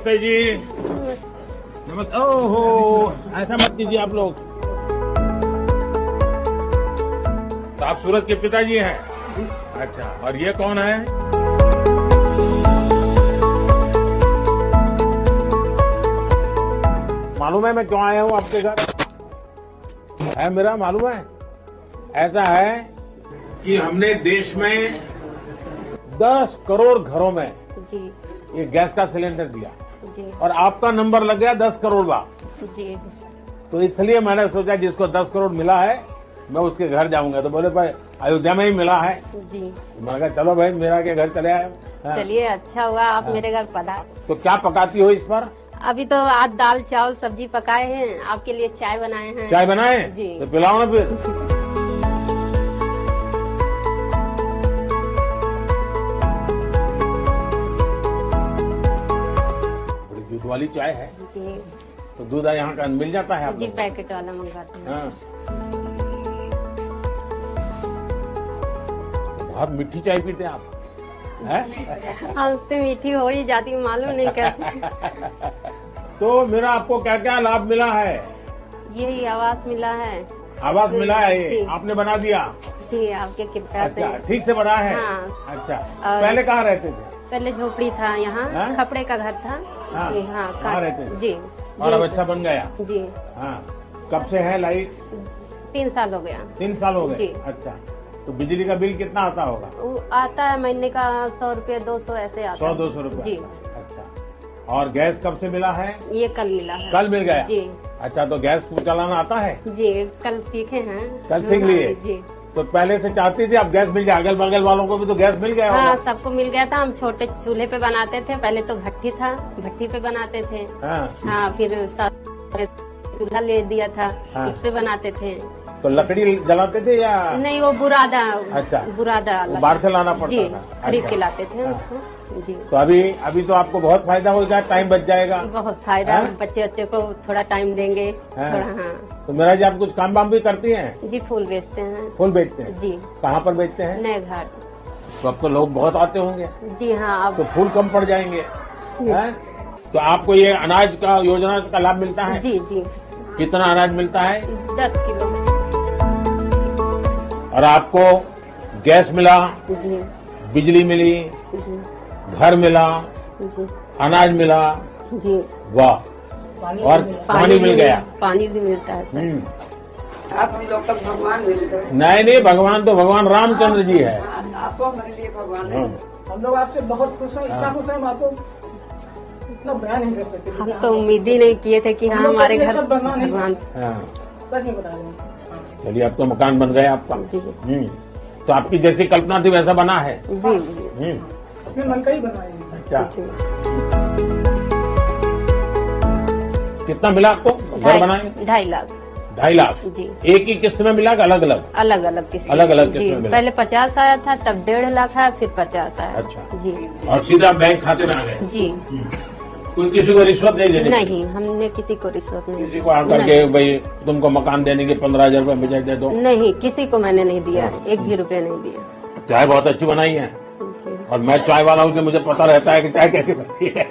नमस्ते जी। नमस्ते। ओहो, ऐसा मत कीजिए आप लोग। तो आप सूरज के पिताजी हैं? अच्छा, और ये कौन है? मालूम है मैं क्यों आया हूँ आपके घर? है मेरा मालूम है? ऐसा है कि हमने देश में 10 करोड़ घरों में जी ये गैस का सिलेंडर दिया जी और आपका नंबर लग गया 10 करोड़ का। जी तो इसलिए मैंने सोचा जिसको 10 करोड़ मिला है मैं उसके घर जाऊंगा। तो बोले भाई अयोध्या में ही मिला है। जी। तो मैंने कहा चलो भाई मेरा के घर चले आए। हाँ। चलिए, अच्छा हुआ आप मेरे घर पधार। तो क्या पकाती हो इस पर? अभी तो आज दाल चावल सब्जी पकाए हैं, आपके लिए चाय बनाए हैं। चाय बनाए? जी। तो पिलाओ ना फिर। बड़ी दूध वाली चाय है। जी तो दूध यहाँ का मिल जाता है आप जी, लोगों को? पैकेट वाला मंगाते हैं। हाँ। बहुत मीठी चाय पीते हैं आप हैं? हमसे मीठी हो ही जाती, मालूम नहीं कैसे। तो मेरा आपको क्या क्या लाभ मिला है? यही आवास मिला है। आवास मिला है जी। ये आपने बना दिया? जी, आपके कृपया से। अच्छा, ठीक से बना है? हाँ। अच्छा, और- पहले कहाँ रहते थे? पहले झोपड़ी था यहाँ, हाँ? खपड़े का घर था। हाँ। जी हाँ, कहाँ रहते थे? जी और अब जी, अच्छा बन गया? जी। हाँ। कब से है लाइट? 3 साल हो गया। 3 साल हो गए? जी। अच्छा, तो बिजली का बिल कितना आता होगा? वो आता है महीने का 100 रुपये 200 ऐसे आता 100-200 जी। रुपए? अच्छा, और गैस कब से मिला है? ये कल मिला है। कल मिल गया? जी अच्छा, तो गैस चलाना आता है? जी, कल सीखे हैं। कल सीख लिए? जी तो पहले से चाहती थी अब गैस मिल जाए? अगल बगल वालों को भी तो गैस मिल गया हाँ, होगा? सबको मिल गया था। हम छोटे चूल्हे पे बनाते थे, पहले तो भट्टी था, भट्टी पे बनाते थे। हाँ। हाँ, फिर चूल्हा ले दिया था, हाँ। उस पे बनाते थे। तो लकड़ी जलाते थे या? नहीं, वो बुरादा। अच्छा। बुरादा वो बाहर से लाना पड़ता जी, था? खरीद अच्छा। के लाते थे हाँ। उसको। जी, तो अभी तो आपको बहुत फायदा हो जाए, टाइम बच जाएगा। बहुत फायदा। हाँ? बच्चे को थोड़ा टाइम देंगे। हाँ। थोड़ा हाँ। तो मेरा जी आप कुछ काम वाम भी करती हैं? जी, फूल बेचते हैं। फूल बेचते हैं? जी, कहाँ पर बेचते हैं? नए घाट। तो अब तो लोग बहुत आते होंगे, जी हाँ। अब तो फूल कम पड़ जाएंगे हैं? तो आपको ये अनाज का योजना का लाभ मिलता है? जी जी, कितना अनाज मिलता है? 10 किलो। और आपको गैस मिला, जी बिजली मिली, जी घर मिला, जी अनाज मिला, जी। वाह, और पानी मिल गया। पानी भी मिलता है सर। आप हम लोग तक भगवान मिल गए। नहीं, भगवान तो भगवान रामचंद्र जी है। आपको हमारे लिए भगवान है। हाँ। हम लोग आपसे बहुत खुश हैं, इतना हाँ। खुश हैं हम आपको इतना बयान नहीं कर सकते। हम तो उम्मीद ही नहीं किए थे कि हाँ, हम लोग हमारे तो घर सब भगवान ही- भगवान। हाँ। सच में बता रहे हैं। चलिए, अब तो मकान बन गया आपका। जी तो आपकी जैसी कल्पना थी वैसा बना है? जी जी अपने मन का ही बनाए हैं। अच्छा, जी। कितना मिला आपको घर बनाए? 2.5 लाख। 2.5 लाख? जी, एक ही किस्त में मिला कि अलग अलग? अलग अलग किस्त। अलग अलग किस्त जी, में मिला। पहले 50 आया था, तब 1.5 लाख आया, फिर 50 आया। अच्छा। जी और सीधा बैंक खाते में आ गए? जी। कोई किसी को रिश्वत नहीं देनी? नहीं, हमने किसी को रिश्वत नहीं किसी को आकर के भाई तुमको मकान देने के 15,000 रुपए मुझे दे दो? नहीं, किसी को मैंने नहीं दिया, एक भी रुपया नहीं दिया। चाय बहुत अच्छी बनाई है, जी। और मैं चाय वाला हूँ कि मुझे पता रहता है कि चाय कैसी बनती है।